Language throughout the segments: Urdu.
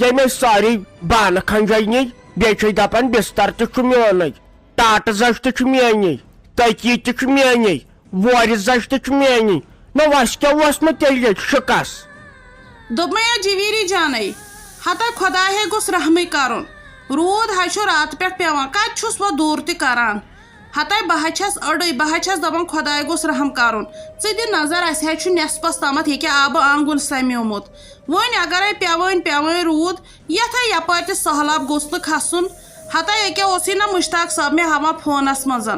ییٚمۍ أسۍ سٲری بانہٕ کھنجے نی بیٚیہِ چھِ دپان بستر تہِ چھُ میونُے ٹاٹہٕ زچ تہِ چھُ میٲنی تٔکی تہِ چھُ میٲنی وورِ زچ تہِ چھُ میٲنی نہ وس کیٛاہ اوس نہٕ تیٚلہِ ییٚتہِ شِکس دوٚپمَے جویٖری جانے ہتا خۄداے گوٚژھ رحمٕے کرُن روٗد حظ چھُ راتہٕ پٮ۪ٹھ پیٚوان کتہِ چھُس وۄنۍ دوٗر تہِ کران ہتا بہٕ حظ چھس أڑٕے بہٕ حظ چھس دپان خۄداے گوٚژھ رحم کرُن ژٕ دِ نظر اَسہِ حظ چھُ نٮ۪صفس تامتھ ییٚکیٛاہ آبہٕ آنگُن سمیومُت وۄنۍ اگرے پیوٲنۍ روٗد یتھے یپٲرۍ تہِ سہلاب گوٚژھ نہٕ کھسُن ہتا ییٚکیٛاہ اوسُے نا مشتاق صٲب مےٚ ہاوان فونس منٛز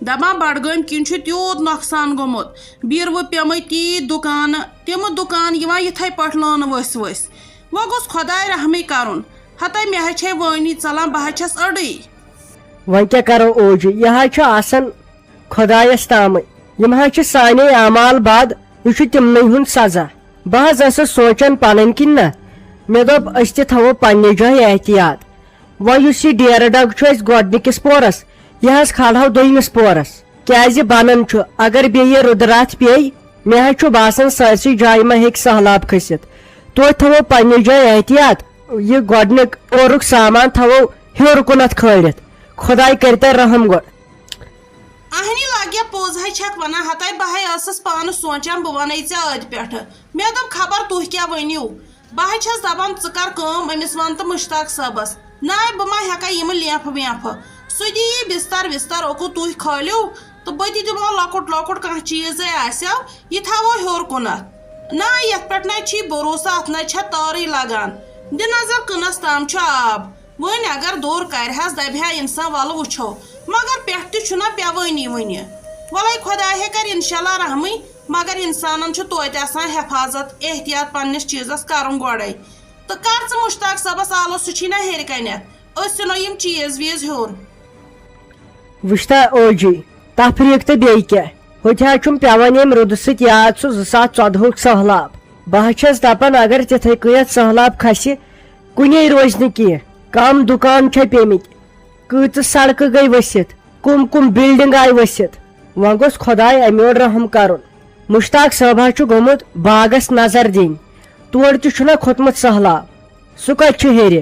دپان بڈگٲمۍ کِنۍ چھُ تیوٗت نۄقصان گوٚمُت بیٖروٕ پیٚمٕتۍ تیٖتۍ دُکانہٕ تِمہٕ دُکان یِوان یِتھے پٲٹھۍ لٲنہٕ ؤسۍ ؤسۍ وۄنۍ گوٚژھ خۄداے رحمٕے کرُن ہتا مےٚ حظ چھے وٲنی ژلان بہٕ حظ چھس أڑٕے وۄنۍ کیٛاہ کرو اوجی یہِ حظ چھُ آسان خۄدایس تامٕے یِم حظ چھِ سانے اعمال بد یہِ چھُ تِمنٕے ہُنٛد سزا بہٕ حظ ٲسٕس سونٛچان پنٕنۍ کِنۍ نہ مےٚ دوٚپ أسۍ تہِ تھاوو پننہِ جایہِ احتیاط وۄنۍ یُس یہِ ڈیرٕ ڈگ چھُ اَسہِ گۄڈنِکِس پورس یہِ حظ کھالہو دوٚیمِس پورس کیٛازِ بنان چھُ اگر بیٚیہِ رُدراتھ پیٚیہِ مےٚ حظ چھُ باسان سٲرسٕے جایہِ ما ہیٚکہِ سہلاب کھٔسِتھ توتہِ تھاوو پننہِ جایہِ احتیاط یہِ گۄڈنیُک اورُک سامان تھاوو ہیوٚر کُنتھ کھٲلِتھ خۄداے کٔرۍتن رحم گۄڈٕ اہنی لاگیا پوٚز حظ چھکھ ونان ہتے بہٕ ہے ٲسٕس پانہٕ سونٛچان بہٕ ونے ژےٚ أدۍ پٮ۪ٹھٕ مےٚ دوٚپ خبر تُہۍ کیٛاہ ؤنِو بہٕ حظ چھس دپان ژٕ کر کٲم أمِس ون تہٕ مشتاق صٲبس ناے بہٕ ما ہٮ۪کا یِمہٕ لیٚنٛفہٕ ویٚنٛفہٕ سُہ دِیی بستر وستر اوکُن تُہۍ کھٲلِو تہٕ بہٕ تہِ دِمو لۄکُٹ لۄکُٹ کانٛہہ چیٖزے آسیو یہِ تھاوو ہیوٚر کُنتھ نہ یتھ پٮ۪ٹھ نہ چھی بروسہٕ اتھ نہ چھےٚ تارٕے لگان دِ نظر کٕنس تام چھُ آب وۄنۍ اگر دوٗر کرِہس دپہِ ہا انسان ولہٕ وٕچھو مگر پٮ۪ٹھ تہِ چھُنہ پیوٲنی وٕنہِ وَلے خۄداے ہے کر انشاء اللہ رحمٕے مگر انسانن چھُ توتہِ آسان حفاظت احتیاط پننِس چیٖزس کرُن گۄڈے تہٕ کر ژٕ مشتاق صٲبس آلو سُہ چھی نہ ہیٚرِ کنٮ۪تھ أسۍ ژھٕنو یِم چیٖز ویٖز ہیوٚر وٕچھتا اوجی تفریٖق تہٕ بیٚیہِ کیٛاہ ہُتہِ حظ چھُم پیوان ییٚمہِ روٗدٕ سۭتۍ یاد سُہ 2014 سہلاب بہٕ حظ چھس دپان اگر تِتھے کٔنٮ۪تھ سہلاب کھسہِ کُنے روزِ نہٕ کینٛہہ کم دُکان چھِ پیٚمٕتۍ کۭژٕ سڑکہٕ گٔے ؤسِتھ کُم کُم بِلڈنٛگ آیہِ ؤسِتھ وۄنۍ گوٚژھ خۄداے امہِ یورٕ رحم کرُن مشتاق صٲب حظ چھُ گوٚمُت باغس نظر دِنۍ تور تہِ چھُنہ کھوٚتمُت سہلاب سُہ کتہِ چھُ ہیٚرِ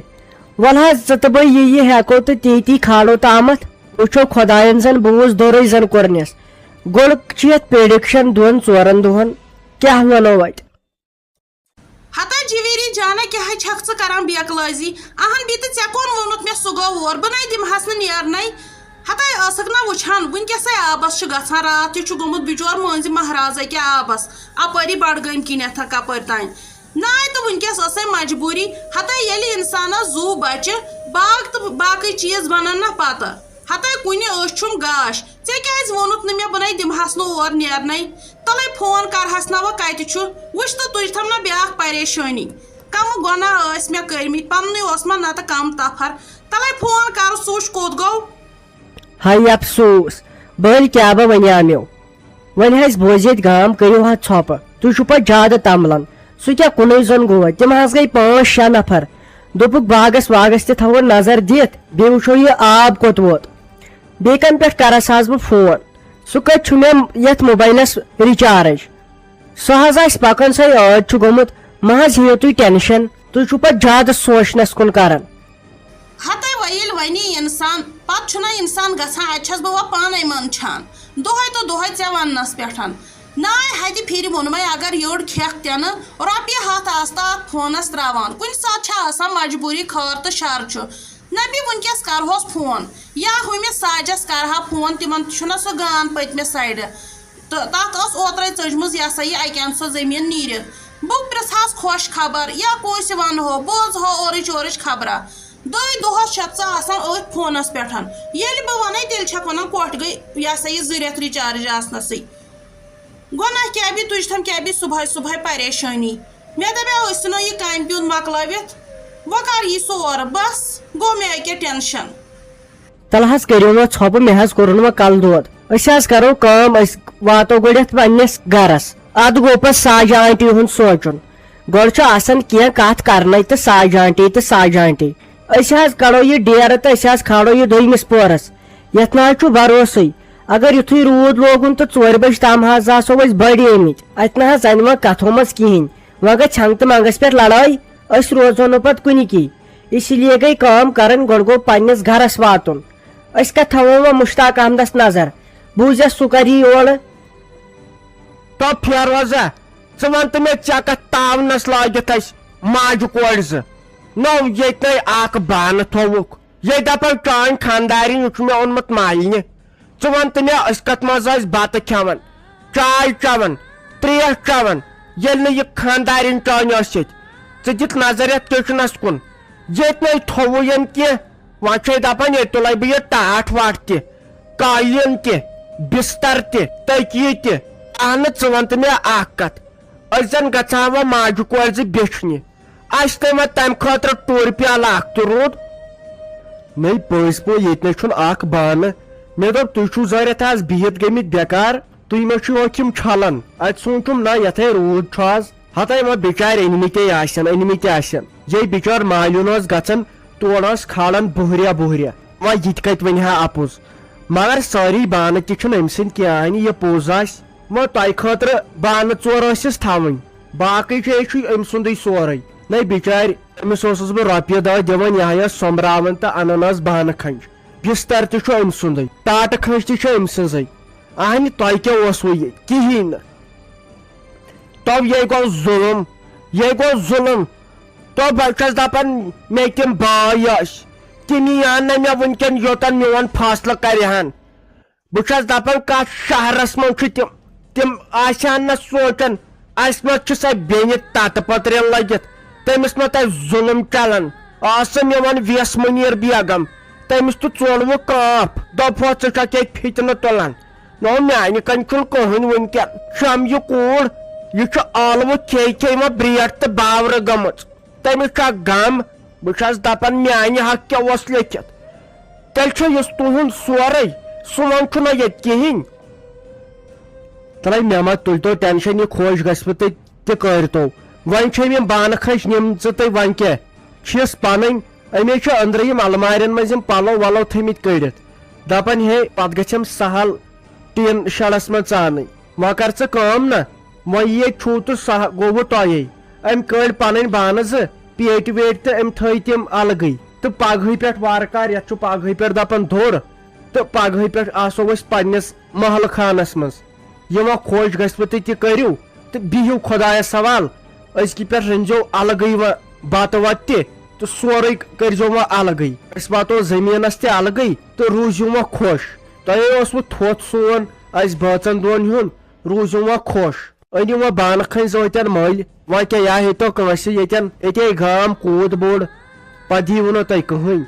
وَلہٕ حظ ژٕ تہٕ بہٕ یہِ ہٮ۪کو تہٕ تی کھالو تامتھ وٕچھو خۄداین زن بوٗز دورٕے زن کوٚرنس گۄڈٕ چھِ یتھ پرڈکشن 2-4 دۄہن کیٛاہ وَنو وۄنۍ ہتا جویٖری جانا کیٛاہ حظ چھکھ ژٕ کران بیکلٲزی اہن بیٚیہِ تہٕ ژےٚ کوٚن ووٚنُتھ مےٚ سُہ گوٚو اور بہٕ نَے دِمہس نہٕ نیرنَے ہتا ٲسٕکھ نہ وٕچھان وٕنکیٚسے آبس چھُ گژھان راتھ تہِ چھُ گوٚمُت بِچور مٲنزِ مہراز أکیٛاہ آبس اپٲری بڈگٲمۍ کِنٮ۪تھ کپٲرۍ تانۍ ناے تہٕ وٕنکیٚس ٲسے مجبوٗری ہتا ییٚلہِ اِنسانس زوٗ بچہِ باغ تہٕ باقٕے چیٖز بنن نہ پتہٕ ہتا کُنہِ أچھ چھُم گاش ژےٚ کیٛازِ ووٚنُتھ نہٕ مےٚ بہٕ نَے دِمہس نہٕ اور نیرنَے تَلے فون کرہس نہ وۄنۍ کتہِ چھُ وٕچھ تہٕ تُجتھم نہ بیاکھ پریشٲنی کمہٕ گۄناہ ٲسۍ مےٚ کٔرمٕتۍ پننُے اوس ما نتہٕ کم تفر تَلے فون کرُس سُہ وٕچھ کوٚت گوٚو ہاے افسوٗس بٔلۍ کیٛاہ بہٕ وَنیٛامیو وۄنۍ حظ بوزِ ییٚتہِ گام کٔرِو حظ ژھۄپہٕ تُہۍ چھِو پتہٕ زیادٕ تملان سُہ کیٛاہ کُنُے زوٚن گوٚو تِم حظ گٔے 5-6 نفر دوٚپُکھ باغس واغس تہِ تھاوو نظر دِتھ بیٚیہِ وٕچھو یہِ آب کوٚت ووت بیٚیہِ کَمہِ پٮ۪ٹھ کرس حظ بہٕ فون سُہ کتہِ چھُ مےٚ یتھ موبایلس رِچارٕج سُہ حظ آسہِ پکان سۄے ٲدۍ چھُ گوٚمُت مہ حظ ہیٚیِو تُہۍ ٹٮ۪نشن تُہۍ چھِو پتہٕ زیادٕ سونچنس کُن کران ہتے وۄنۍ ییٚلہِ وَنی اِنسان پتہٕ چھُنہ اِنسان گژھان اَتہِ چھس بہٕ وۄنۍ پانے منٛدچھان دۄہے تہٕ دۄہے ژےٚ وننس پٮ۪ٹھ ناے ہتہِ پھِرِ ووٚنمے اگر یٔڑ کھٮ۪کھ تہِ نہٕ رۄپیہِ 100 آسہٕ تہٕ اتھ فونس تراوان کُنہِ ساتہٕ چھِ آسان مجبوٗری خٲر تہٕ شر چھُ نہ بیٚیہِ وٕنکیٚس کرہوس فون یا ہُمِس ساجس کرہا فون تِمن تہِ چھُنہ سُہ گان پٔتمہِ سایڈٕ تہٕ تتھ ٲس اوترے ژٔجمٕژ یہِ ہسا یہِ اکہِ انٛدٕ سۄ زٔمیٖن نیٖرِتھ بہٕ پرژھہس خۄش خبر یا کٲنٛسہِ ونہو بوزہو اورٕچ یورٕچ خبرا دۄہس چھکھ ژٕ آسان أتھۍ فونس پٮ۪ٹھ ییٚلہِ بہٕ ونے تیٚلہِ چھکھ ونان کوٹھ گٔے یہِ ہسا یہِ 2 رٮ۪تھ رِچارٕج آسنسٕے گۄناہ کیٛاہ بھی تُجتھم کیٛاہ بھی صبحٲے پریشٲنی مےٚ دپیٛاو أسۍ ژھٕنو یہِ کامہِ پیوٗنٛت مۄکلٲوِتھ وۄنۍ کر یی سُہ اورٕ بس گوٚو مےٚ أکیٛاہ ٹٮ۪نشن تل حظ کٔرِو وۄنۍ ژھۄپہٕ مےٚ حظ کوٚرُن وۄنۍ کل دود أسۍ حظ کرو کٲم أسۍ واتو گۄڈٕنٮ۪تھ پننِس گرس ادٕ گوٚو پتہٕ ساجہِ آنٹی ہُنٛد سونٛچُن گۄڈٕ چھُ آسان کینٛہہ کتھ کرنے تہٕ ساجہِ آنٹی أسۍ حظ کڑو یہِ ڈیرٕ تہٕ أسۍ حظ کھالو یہِ 2مِس پورس یتھ نہ حظ چھُ بروسٕے اگر یُتھُے روٗد لوگُن تہٕ 4 بجہِ تام حظ آسو أسۍ بٔڑۍ آمٕتۍ اتہِ نہ حظ انہِ وۄنۍ کتھو منٛز کِہینۍ وۄنۍ گژھِ ژھنٛگ تہٕ منٛگس پٮ۪ٹھ لڑٲے أسۍ روزو نہٕ پتہٕ کُنِکی اسی لیے گٔے کٲم کرٕنۍ گۄڈٕ گوٚو پننِس گرس واتُن أسۍ کتھ تھاوو وۄنۍ مشتاق احمدس نظر بوٗزیس سُہ کر یی یورٕ تو فیروزا ژٕ وَن تہٕ مےٚ ژےٚ کتھ تاونس لٲگِتھ اَسہِ ماجہِ کورِ زٕ نو ییٚتہِ نَے اکھ بانہٕ تھووُکھ ییٚتہِ دپان چٲنۍ خانٛدارِنۍ یہِ چھُ مےٚ اوٚنمُت مالنہِ ژٕ وَن تہٕ مےٚ أسۍ کتھ منٛز ٲسۍ بتہٕ کھٮ۪وان چاے چٮ۪وان ترٛیش چٮ۪وان ییٚلہِ نہٕ یہِ خانٛدارِنۍ چٲنۍ ٲس ییٚتہِ ژٕ دِکھ نظر یتھ کچنس کُن ییٚتہِ نَے تھووُے کینٛہہ وۄنۍ چھے دپان ییٚتہِ تُلے بہٕ یہِ ٹاٹھ واٹھ تہِ قٲلیٖن تہِ بستر تہِ تٔکیہِ تہِ اہنہٕ ژٕ وَن تہٕ مےٚ اکھ کتھ أسۍ زن گژھہٕ ہاو ماجہِ کورِ زٕ بیچھنہِ اسہِ تہِ وۄنۍ تمہِ خٲطرٕ ٹوٗرِ پیالہٕ اکھ تہِ روٗد نٔے پٔزۍ پٲٹھۍ ییٚتہِ نَے چھُنہٕ اکھ بانہٕ مےٚ دوٚپ تُہۍ چھُو ضوٚرتھ آز بِہِتھ گٔمٕتۍ بیکار تُہۍ ما چھِو ہوٚکھ یِم چھلان اتہِ سوٗنٛچُم نہ یتھے روٗد چھُ آز ہتے وۄنۍ بِچارِ أنمٕتے آسن یے بِچور مالیُن اوس گژھان تور اوس کھالان بُہریا بُہریا وۄنۍ یہِ تہِ کتہِ ونہِ ہا اپُز مگر سٲری بانہٕ تہِ چھِنہٕ أمۍ سٕنٛدۍ کیٛاہ یہِ پوٚز آسہِ وۄنۍ تۄہہِ خٲطرٕ بانہٕ ژور ٲسِس تھاوٕنۍ باقٕے چھُ یہِ چھُ أمۍ سُنٛدٕے سورُے نَے بِچارِ أمِس اوسُس بہٕ رۄپیہِ دہ دِوان یہِ ٲس سوٚمبراوان تہٕ انان ٲس بانہٕ کھنٛج بستر تہِ چھُ أمۍ سُنٛدٕے ٹاٹہٕ کھنٛج تہِ چھِ أمۍ سٕنٛزٕے اہنہِ تۄہہِ کیٛاہ اوسوٕ ییٚتہِ کِہیٖنۍ نہٕ تو یے گوٚو ظُلُم تو بہٕ چھس دپان مےٚ تِم بٲے ٲسۍ تِم یِہن نہٕ مےٚ وُنکٮ۪ن یوٚتن میون فٲصلہٕ کرِہن بہٕ چھس دپان کتھ شہرس منٛز چھُ تِم آسہن نہٕ سونچان اسہِ ما چھِ سۄ بیٚنہِ تتہٕ پٔترِ لٔگِتھ تٔمِس ما تتہِ ظُلُم چلان ٲسہٕ میون ویس مُنیٖر بیگم تٔمِس تہِ ژوٚلوُ کاپ دوٚپہوس ژٕ چھکھ ییٚتہِ فِتنہٕ تُلان نو میانہِ کنۍ چھُنہٕ کٕہٕنۍ وُنکٮ۪ن چھم یہِ کوٗر یہِ چھُ ٲلوٕ کھیٚیہِ کھیٚیہِ وۄنۍ برٛیٹھ تہٕ باورٕ گٔمٕژ تٔمِس چھُ غم بہٕ چھس دپان میانہِ حق کیٛاہ اوس لیکھِتھ تیٚلہِ چھُ یُس تُہُنٛد سورُے سُہ وۄنۍ چھُنہ ییٚتہِ کِہیٖنۍ ترٛے مےٚ ما تُلۍتو ٹٮ۪نشن یہِ خۄش گژھوٕ تہٕ تہِ کٔرۍتو وۄنۍ چھِ یِم بانہٕ کھٔج نِمژٕ تہٕ وۄنۍ کیٛاہ چھِس پنٕنۍ اَمے چھُ أنٛدرٕ یِم المارٮ۪ن منٛز یِم پلو ولو تھٲمٕتۍ کٔڑِتھ دپان ہے پتہٕ گژھٮ۪م سہل ٹیٖن شڈس منٛز ژانٕنۍ وۄنۍ کر ژٕ کٲم نہ وۄنۍ ییٚتہِ چھُو تہٕ سہ گوٚوُ تۄہے أمۍ کٔڑۍ پنٕنۍ بانہٕ زٕ پیٹہِ ویٹہِ تہٕ أمۍ تھٲے تِم الگٕے تہٕ پگہٕے پٮ۪ٹھ وارٕ کار یتھ چھُ پگہٕے پٮ۪ٹھ دپان دُر تہٕ پگہٕے پٮ۪ٹھ آسو أسۍ پننِس محلہٕ خانس منٛز یہِ وۄنۍ خۄش گژھوٕ تہِ کٔرِو تہٕ بِہِو خۄدایس حوال أزکہِ پٮ۪ٹھ رٔنۍزیو الگٕے وۄنۍ بتہٕ وتہٕ تہِ تہٕ سورُے کٔرۍزیو وۄنۍ الگٕے أسۍ واتو زٔمیٖنس تہِ الگٕے تہٕ روٗزِو وۄنۍ خۄش تۄہے اوسوٕ تھوٚت سون اسہِ بٲژن دۄن ہُنٛد روٗزِو وۄنۍ خۄش أنِو وۄنۍ بانہٕ کھنٛج زٲتٮ۪ن مٔلۍ وۄنۍ کیٛاہ یا ہیٚتو کٲنٛسہِ ییٚتٮ۪ن ییٚتے گام کوٗت بوٚڑ پتہٕ دیٖوٕ نہٕ تۄہہِ کٕہٕنۍ